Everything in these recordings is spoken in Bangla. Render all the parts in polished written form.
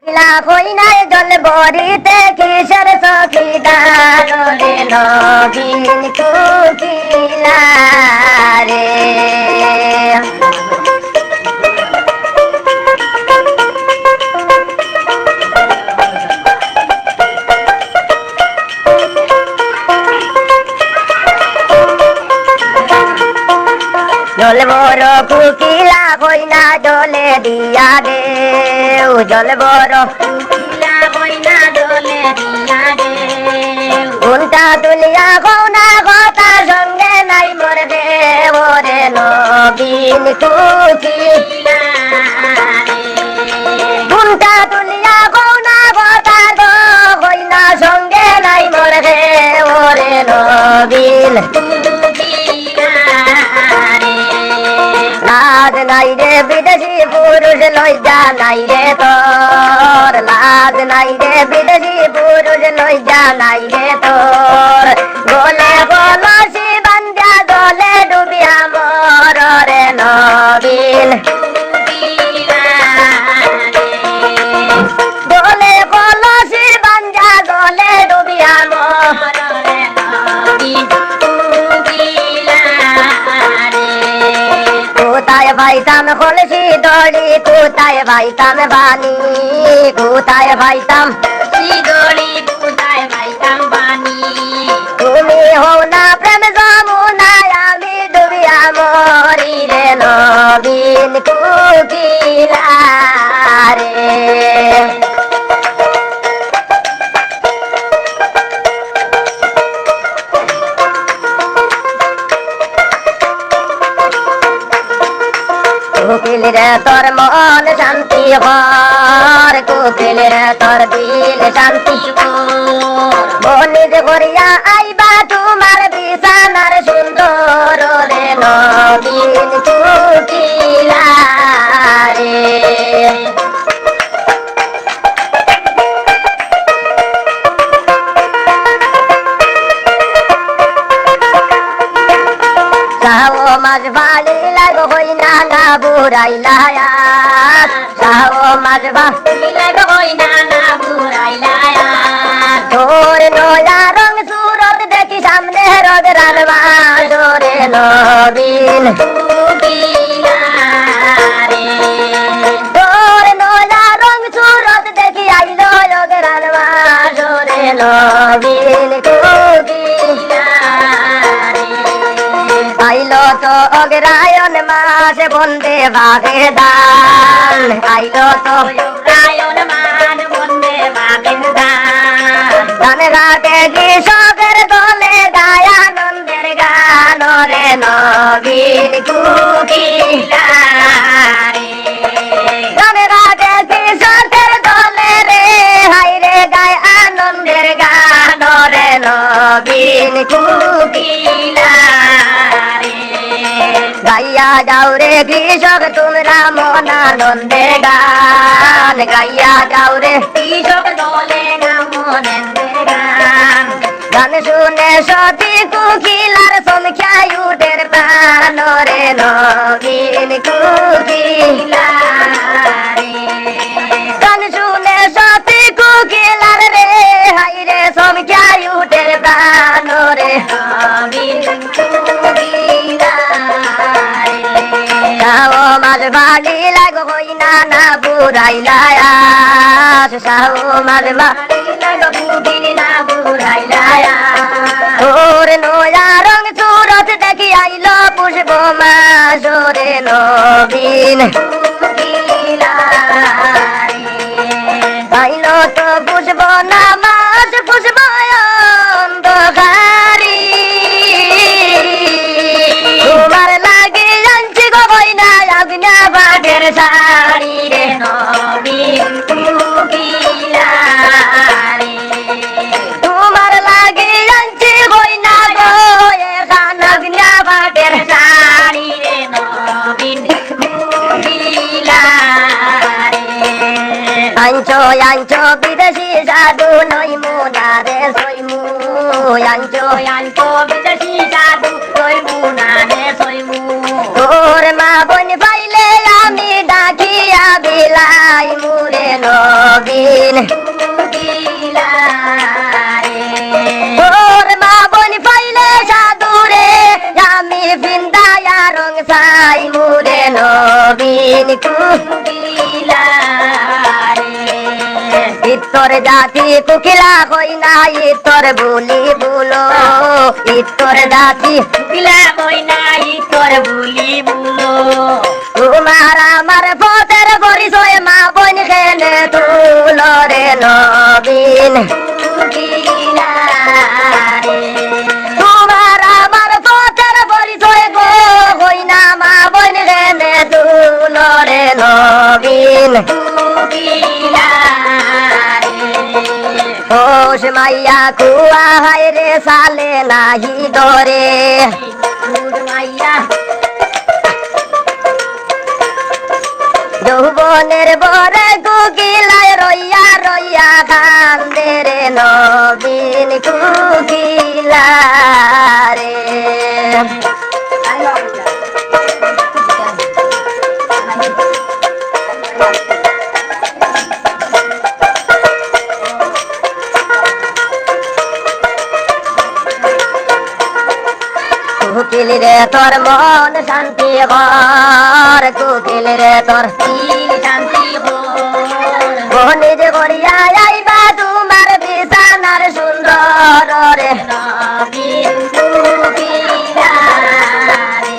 কিলা কইনায় জল বরিতে কিসের সখিদার রে নবীন কুকিলা রে জল বড় কুকিলা কইনা জলে দিয়া দে জল বড় কুকিলা কইনা জলে দিয়া দে উল্টা দুনিয়া কৌনা কথা সঙ্গে নাই মোর দে ওরে নবীন কুকিলা উল্টা দুনিয়া কৌনা কথা গো কইনা সঙ্গে নাই মোর দে ওরে নবীন লাজ নাই রে বিদেশি পুরুষ লজ্জা নাই রে তোর লাজ নাই রে বিদেশি পুরুষ লজ্জা নাই রে তোর গলে কলসি বান্ধা গলে ডুবিয়া মর রে নবীন গলে কলসি বান্ধা গলে ডুবিয়া মর রে নবীন কোথায় ভাইতাম কলসি দড়ি কোথায় ভাইতাম বানি কোথায় ভাইতাম দড়ি কোথায় ভাইতাম বানি তুমি হও না প্রেম যমুনায় আমি ডুবিয়া মরি রে নবীন কুকিলা রে কুকিল রে তোর মন শান্তি হর কুকিল রে তোর দিল শান্তি বনিজ করিয়া আইবা তোমার বিছানার সুন্দর রে নবীন কুকিলা রে সাহো মাঝ ভালি লাগো হই না না বুড়াইলা সাহো মাঝ ভালি লাগো হই না না বুড়াইলা তোর নয়া রং সুরত দেখি সামনে রোদ রানবা ডোরে নবীন কুকিলা রে তোর নয়া রং সুরত দেখি আইলো রোদ রানবা ডোরে নবীন কুকিলা আইলো তো অগ্রায়ণ মাস বন্দে বাঘে দান আইলো তো অগ্রায়ণ মাস বন্দে বাঘে দান গান গাতে কৃষকের দলে গায়ানন্দের গান রে নবীন কুকিলা রে গান গাতে কৃষকের দলে রে হাই রে গায় আনন্দের গান রে নবীন কুকিলা গাইয়া যাও রে কৃষক তোমরা মনানন্দে গান গাইয়া যাও রে কৃষক দলে মনানন্দে গান গান শুনে সতী কুকিলার সংখ্যায় উঠের প্রাণ রে নবীন কুকিলা রে গান শুনে সতী কুকিলার রে হাই রে সংখ্যায় উঠের প্রাণ রে নবীন কুকিলা সাহো মাঝ ভালি লাগো হই না না বুড়াইলা সাহো মাঝ ভালি লাগো বুড়ি না বুড়াইলা তোর নয়া রং সুরত দেখি আইলো পুষ্প মাস রে নবীন কুকিলা আইলো তো পুষ্প না মাস পুষ্প অন্ধকারি তোমার লাগে জানছি গো বইনা আগুনা বাগের শাড়ি রে নবীন কুকিলা রে তোমার লাগে জানছি বইনা গো এখান আগুনা বাগের শাড়ি রে নবীন কুকিলা রে আঞ্চো আঞ্চো বিদেশি সাধু নই মুনা রে সইমু আঞ্চো আঞ্চো বিদেশি সাধু নই মুনা রে সইমু তোর মা বোন পাইলে আমি ডাকিয়া বিলাই মুরে নবী নবীন তোর মা বোন পাইলে সাধুরে আমি বিন্দায়া রং সাই মুরে নবীন কুকিলা ইতর জাতি কুকিলা কই না ইতর বুলি বুলো ইতর জাতি কুকিলা কই না ইতর বুলি বুলো তোমার আমার পথের পরিচয় মা বোন খেলে তুলো রে নবীন কুকিলা তোমার আমার পথের পরিচয় গো কই না মা বোন খেলে তুলো রে নবীন কুকিলা ওস মাইয়া কুয়া হায় রে সালে নাহি দরে মাইয়া যৌবনের বরে কুকিলায় রইয়া রইয়া কান্দে রে নবীন কুকিলা রে কুকিল রে তোর মন শান্তি ঘর কুকিল রে তোর শান্তি ঘর নিজ করিয়া আইবা তোমার বিছানার সুন্দর রে নবীন কুকিলা রে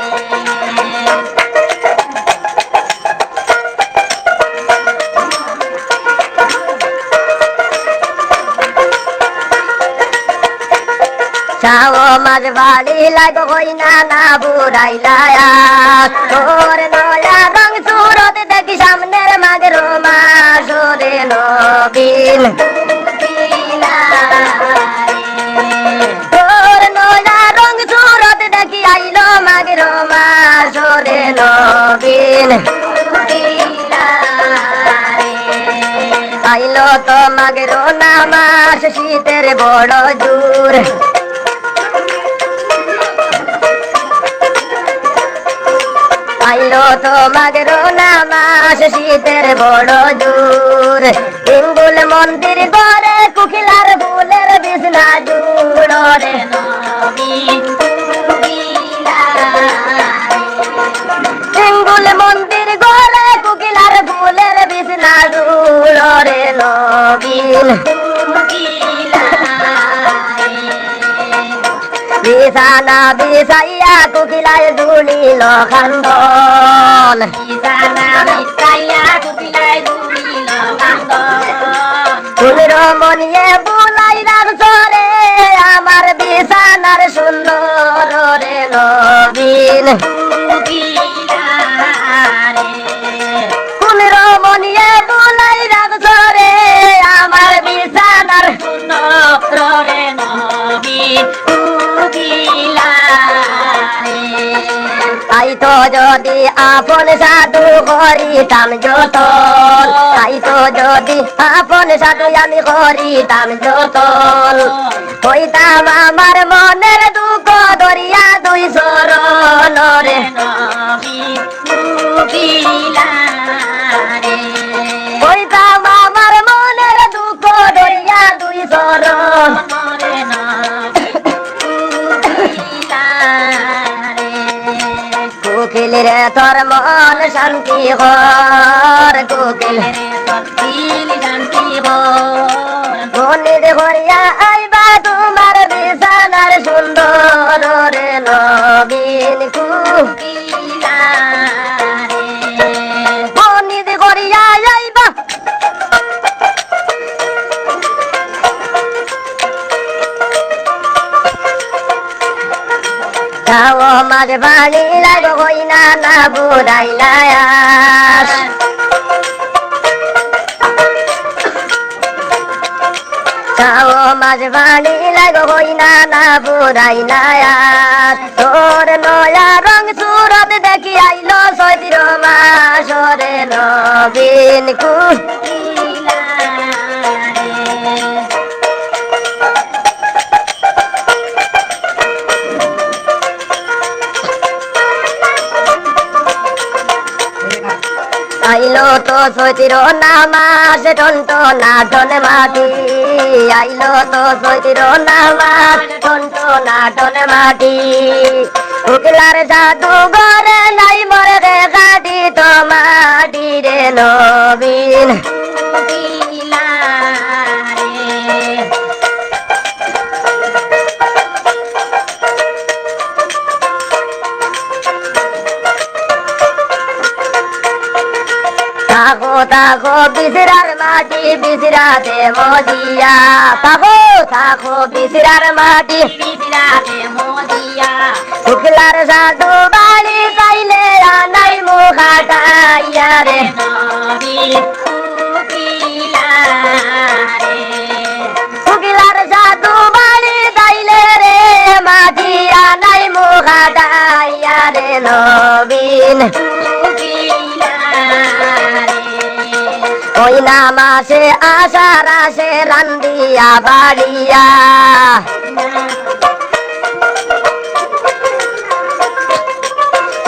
চাও মাঝ বাড়ি লাগ হই না না বুড়াইলা তোর নয়া রং সুরত দেখি সামনের মাগের মাসরে নবীন তোর নয়া রং সুরত দেখি আইলো মাগের মাসরে নবীন আইলো তো মাগের নামাস শীতের বড় জোর আইলো তো মাগের নামাস শীতের বড় জোর ইঙ্গুল মন্দির গড়ে কুকিলার ফুলের বিছনা জুড়ো রে নবীন কুকিলা ইঙ্গুল মন্দির গড়ে কুকিলার ফুলের বিছনা জুড়ো রে নবীন কুকিলা বিছানা বিছাইয়া কুকিলায় দুলিল খান্দন বিছানা বিছাইয়া কুকিলায় দুলিল খান্দন ফুলর মনিয়ে বুলাই রাজরে আমার বিছানার সুন্দর রে নবীন কুকিলা রে ফুলর মনিয়ে বুলাই রাজরে আমার বিছানার সুন্দর রে নবীন আইতো যদি আপন সাধু করিতাম যতন আইতো যদি আপন সাধু আমি করিতাম যতন হইতাম আমার মনের দুঃখ দরিয়া দুই চরণ রে নবীন কুকিলা রে হইতাম আমার মনের দুঃখ দরিয়া দুই চরণ রে কুকিল রে তোর মন শান্তি ঘর কুকিল রে তোর দিল শান্তি ঘর মনির ঘরিয়া আইবা তোমার বিছানার সুন্দর রে নবীন কুকিলা রে মনির ঘরিয়া আইবা যাও মাঝ বাড়ি লাগো হই না না বুড়াইলা যাও মাঝ বাড়ি লাগো হই না না বুড়াইলা তোর নয়া রং সুরত দেখি আইলো সৈতির মাসরে নবীন কুকিলা আইল আইলো তো চৈতির নামাস টন্টো না টন মাটি আইলো তো চৈতির নামাস টন্টো না টন মাটি উকিলার জাদু ঘরে নাই মরে রে গাড়ি তো মাটি রে নবীন থাকো থাকো বিসরার মাটি বিসরাতে মদিয়া থাকো থাকো বিসরার মাটি বিসরাতে মদিয়া শুক্লার সাধু বাড়ি পাইলে আনাই মুখাটাইয়া রে শুক্লার সাধু বাড়ি পাইলে রে মাটি আনাই মুখাটাইয়া রে নবীন ওই নামাসে আশার আসে রান্দিয়া বাড়িয়া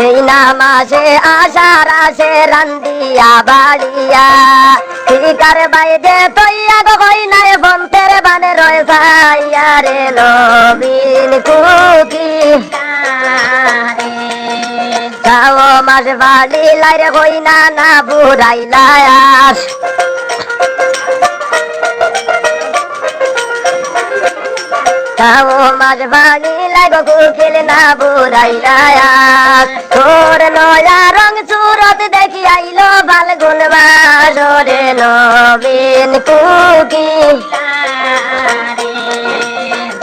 এই নামাসে আশার আসে রান্দিয়া বাড়িয়া ঠিকার বাইরে তৈয়া গই নাই বন্তের বানে রয়ে যাইয়া রে নবীন কুকি যাও মাস বাড়ি লাইরে হই না না বুড়াইলায়াস যাও মাস বাড়ি লাইগো কুকিল না বুড়াইলায়াস তোর নয়া রং সুরত দেখি আইলো ফাল্গুন বাসরে নবীন কুকি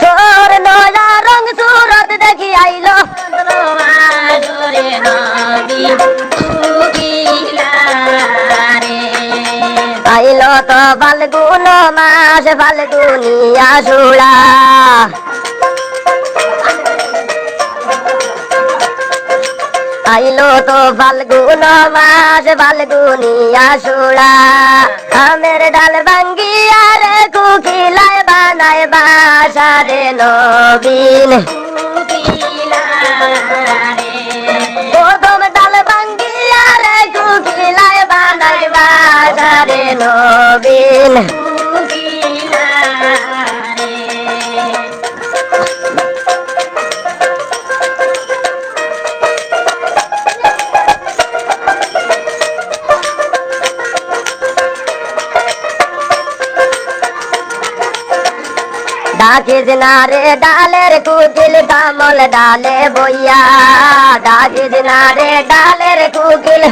তোর নয়া রং সুরত দেখি আইলো আইলো তো ফাল্গুন মাস ফাল্গুনিয়া সুরা আইলো তো ফাল্গুন মাস ফাল্গুনিয়া সুরা আমের ডাল ভাঙ্গিয়া রে কুকিলায় বানায় বাসা রে নবীন প্রথম ডাল ভাঙ্গিয়া রে কুকিলায় বানায় বাসা রে নবীন ডাকিস না রে ডালের কুকিল কামল ডালে বইয়া ডাকিস না রে ডালের কুকিল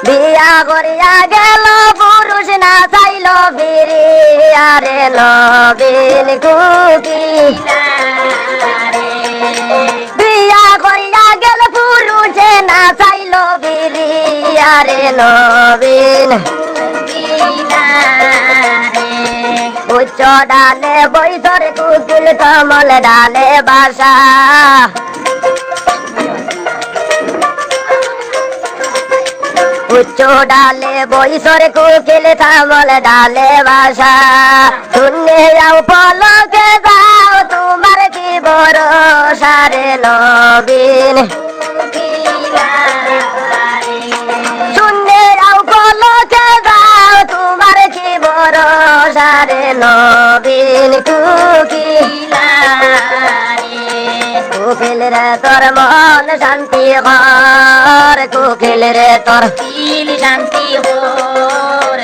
বিয়া করিয়া গেল পুরুষ না চাইল বিরিয়া রে নবীন কুকি বিয়া করিয়া গেল পুরুষে না চাইল বিরিয়া রে নবীন উচ্চ ডালে বৈশর কুকিল কমল ডালে বাসা উচ্চ ডালে বৈশর কুকিল কমল ডালে বাসা শুনে যাও পলকে যাও তোমার কি ভরসা রে নবীন শুনে যাও পলকে যাও তোমার কি ভরসা রে নবীন কুকি কুকিল রে তোর মন শান্তি ঘর কুকিল রে তোর শান্তি ঘর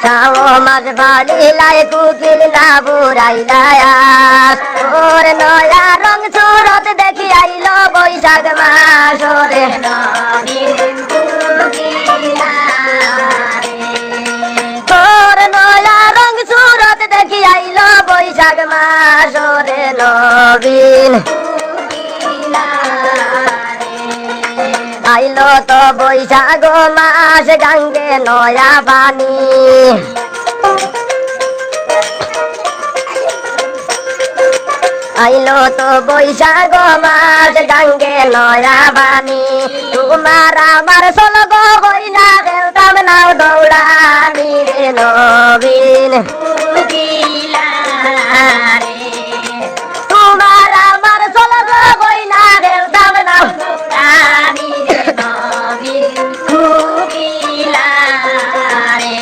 যাও মাঝ বাড়ি লাই কুকিল না বুড়াইলায়াস ওর নয়া রং সুরত দেখি আইলো বৈশাখ মাস রে তোর নয়া রং সুরত দেখি আইলো বৈশাখ মাস রে নবীন আইলো তো বৈশাখ মাস গঙ্গে নয়া পানি আইলো তো বৈশাখ মাস গঙ্গে নয়া পানি তোমার আমার সলগ হইনা খেলতাম নাও দৌড়ানি রে নবীন তোমার আমার চলো গো বইনা খেলতাম না রানী রে নবীন কোকিলা রে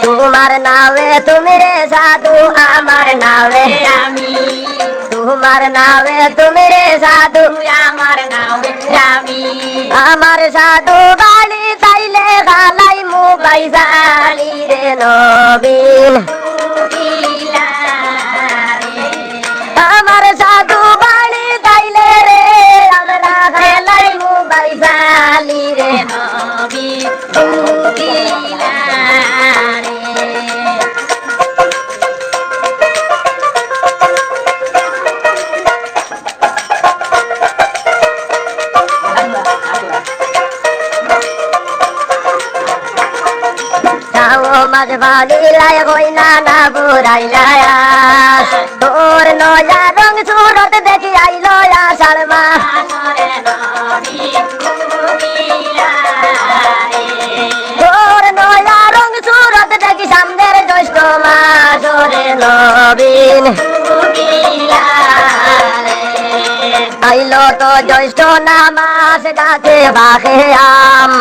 তোমার নামে তুমি রে সাধু আমার নামে আমি তোমার নামে তুমি রে সাধু আমার নামে আমি আমার সাধু বাড়ি তাইলে খালাই মুবাই জালি রে নবীন কোকিলা রে আমার সাধু বাড়ি তাইলে রে আমরা খালাই মুবাই জালি রে নবীন কোকিলা রে মাঝ বাড়ি লাই হইনা না বুড়াইলা তোর নয়া রং সুরত দেখি আইলো আষাঢ় মাস তোর নয়া রং সুরত দেখি সামনের জ্যৈষ্ঠ মাস রে নবীন আইলো তো জ্যৈষ্ঠ না মাস গাছে বাঘে আম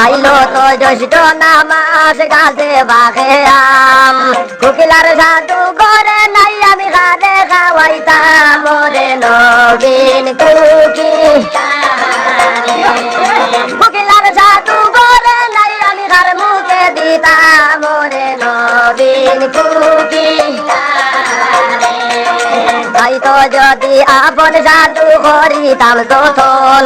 আইলো তো জ্যৈষ্ঠ না মাস গাছে বাঘে আম কোকিলার সাধু করে নাই আমি খালে খাওয়াইতাম রে নবীন কোকিলার সাধু করে নাই আমি খার মুখে দিতাম রে নবীন কোকিলা তাই তো যদি আপন সাধু করিতাম তো থল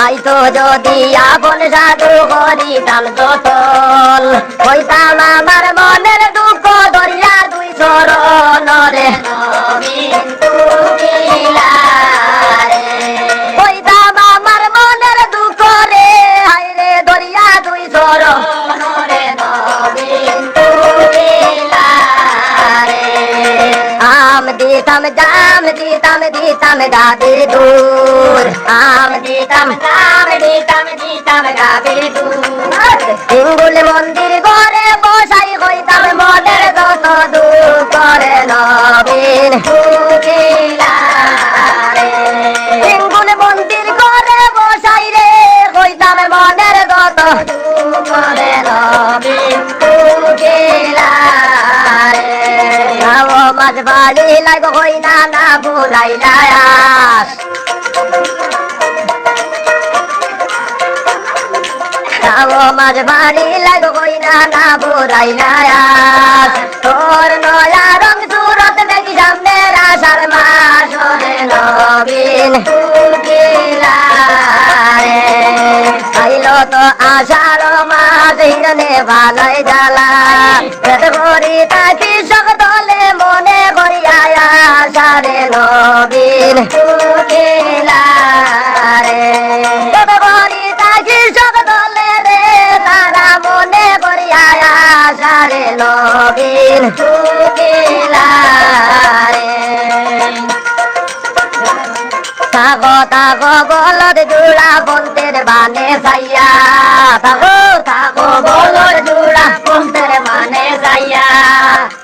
আই তো যদি আপন সাধু করিতাম তো থল হইতাম আমার মনের দুঃখ দরিয়া দুই চরণ রে নবীন কোকিলা রে হইতাম আমার মনের দুঃখ রে হাই রে দরিয়া দুই চরণ রে নবীন কোকিলা রে আম দিতাম জাম দিতাম দিতাম গাভীর দুধ আম দিতাম জাম দিতাম দিতাম গাভীর দুধ হিঙ্গুল মন্দির ঘরে বসাই হইতাম মনের যত দুঃখ রে নবীন কোকিলা রে হিঙ্গুল মন্দির ঘরে বসাই রে হইতাম মনের যত দুঃখ রে নবীন কোকিলা রে মাঝ বাড়ি লাগ হইনা না বুড়াইলা মাঝ বাড়ি লাগ হইনা না বুড়াইলা তোর নয়া রং সুরত দেখি সামনের আষাঢ় মাস রে নবীন কোকিলা রে আইলো তো আষাঢ় মাস হিরণে ভালাই জ্বালা পেট ভরি তাকি সকলে মনে করিয়া আষাঢ়ে নবীন কোকিলা রে পেট ভরি তাকি সকলে রে তারা মনে করিয়া আষাঢ়ে নবীন কোকিলা রে থাকো থাকো বলদ জুড়া বন্তের বানে সাইয়া থাকো থাকো বলদ জুড়া বন্তের বানে সাইয়া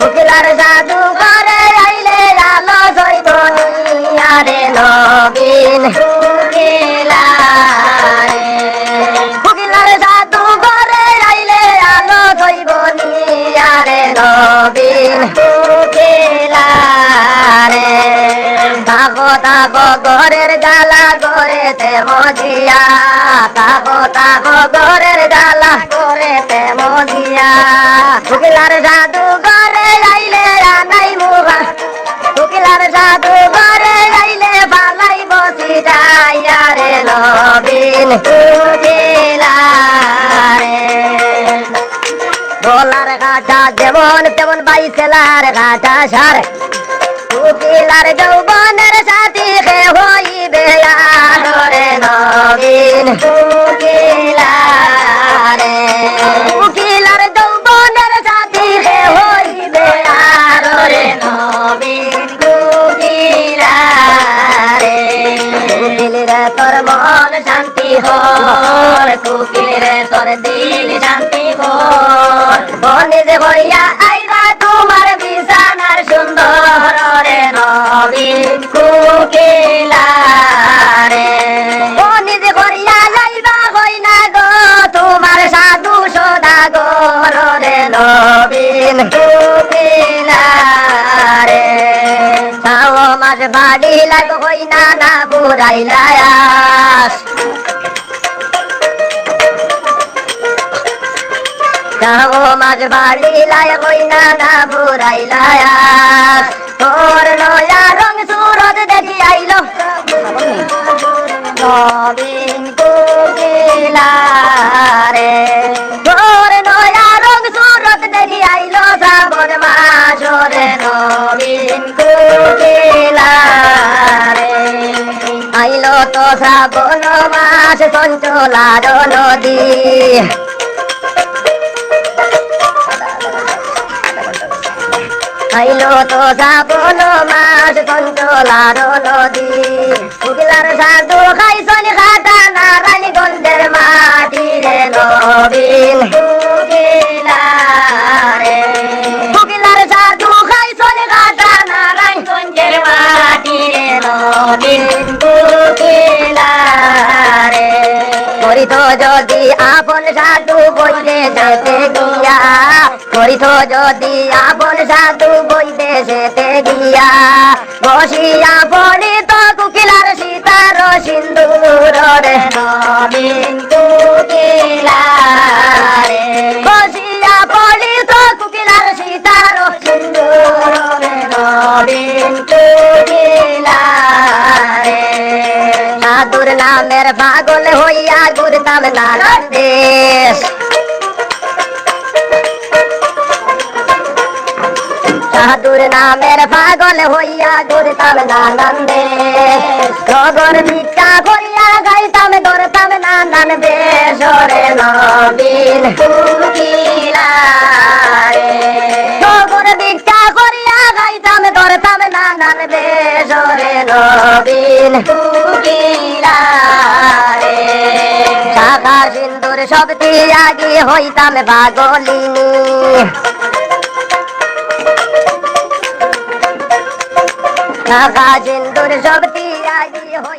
কোকিলার সাধু করে আইলে আলো জৈবনিয়া রে নবীন কোকিলা রে কোকিলার সাধু করে আইলে আলো জৈবনিয়া রে নবীন কোকিলা রে থাকো থাকো ঘরের জ্বালা ঘরেতে মজিয়া থাকো থাকো ঘরের জ্বালা ঘরেতে মজিয়া কোকিলার সাধু ঘরে আইলে আনাই মুখা কোকিলার সাধু ঘরে আইলে পালাই বসি যাইয়া রে নবীন কোকিলা রে গলার কাটা যেমন তেমন বাইশেলার কাটা সারে কোকিলার যৌবনের সাথী কে হইবে আদরে নবীন কোকিলা রে কোকিলার যৌবনের সাথী কে হইবে আদরে নবীন কোকিলা রে কোকিল রে তোর মন শান্ত হর কুকিলে তোর দিল শান্তি হর বনে যে হইয়া আইবা তোমার বিছানার সুন্দর রে নবীন কুকিলা রে বনে যে হইয়া যাইবা হই না গো তোমার সাধু সদাগর রে নবীন কুকিলা রে তাও মাঝ বাড়ি লাগ হই না না বুড়াইলায়াস তাও মাঝ বাড়ি লাই হই না না বুড়াইলায়াস তোর নয়া রং সুরত দেখি আইলো নবীন কুকিলা রে তোর নয়া রং সুরত দেখি আইলো শ্রাবণ মাস রে নবীন কুকিলা রে আইলো তো শ্রাবণ মাস চঞ্চলার নদী আইলো তো শ্রাবণ মাস চঞ্চলার নদী কুকিলার সাধু খাইছন খাটা নারায়ণগঞ্জের মাটি রে নবীন কুকিলা রে কুকিলার সাধু খাইছন খাটা নারায়ণগঞ্জের মাটি রে নবীন কুকিলা রে করিত যদি আপন সাধু বইতে যেতে গিয়া করিত যদি আপন সাধু বইতে যেতে গিয়া বসিয়া পড়িত কুকিলার সীতার সিন্দুর রে নবীন কুকিলা রে বসিয়া পড়িত কুকিলার সীতার সিন্দুর রে নবীন কুকিলা রে সাধুর নামের পাগল হইয়া ঘুরতাম নানান দেশ সাধুর নামের পাগল হইয়া ঘুরতাম নানান দেশ নগর ভিক্ষা করিয়া গাইতাম ধরতাম নানান বেশ রে নবীন কুকিলা রে নগর ভিক্ষা করিয়া গাইতাম ধরতাম নানান বেশ রে নবীন কুকিলা রে শাখা সিন্দুর সব ত্যাগী হইতাম পাগলিনী শাখা সিন্দুর সব ত্যাগী হই